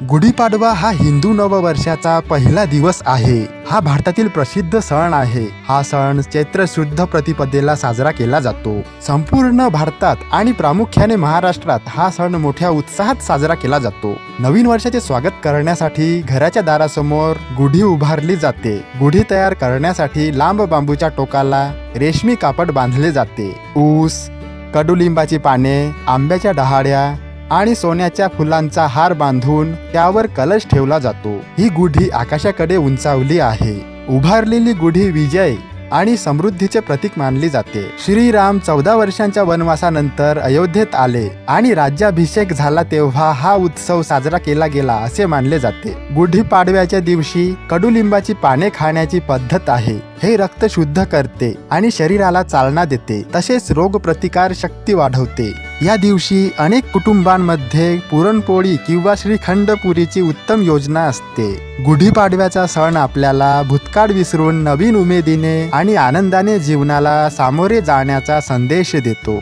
गुढीपाडवा हा हिंदू नववर्षाचा पहिला दिवस आहे। हा भारतातील प्रसिद्ध सण आहे। हा सण चैत्र शुद्ध प्रतिपदेला साजरा केला जातो। संपूर्ण भारतात आणि प्रामुख्याने महाराष्ट्रात हा सण मोठ्या उत्साहात साजरा केला जातो। नवीन वर्षाचे स्वागत करण्यासाठी घराच्या दारासमोर गुढी उभारली जाते। गुढी तयार करण्यासाठी लांब बांबूच्या टोकाला रेशमी कापड बांधले जाते। ऊस, कडुलिंबाची पाने, आंब्याच्या डहाळ्या आणि सोन्याच्या फुलांचा हार बांधून त्यावर कलश ठेवला जातो। ही गुढी आकाशाकडे उंचावली आहे। उभारलेली गुढी विजय आणि समृद्धीचे प्रतीक मानली जाते। श्रीराम 14 वर्षांच्या वनवासानंतर अयोध्येत आले आणि राज्याभिषेक झाला तेव्हा हा उत्सव साजरा केला गेला असे मानले जाते। गुढीपाडव्याच्या दिवशी कडुलिंबाची पाने खाण्याची पद्धत आहे। हे रक्त शुद्ध करते आणि शरीराला चालना देते, तसेच रोगप्रतिकार शक्ती वाढवते। या दिवशी अनेक कुटुंबांमध्ये पुरणपोळी किंवा श्रीखंड पुरीची उत्तम योजना असते। गुढीपाडव्याचा सण आपल्याला भूतकाळ विसरून नवीन उमेदीने आणि आनंदाने जीवनाला सामोरे जाण्याचा संदेश देतो।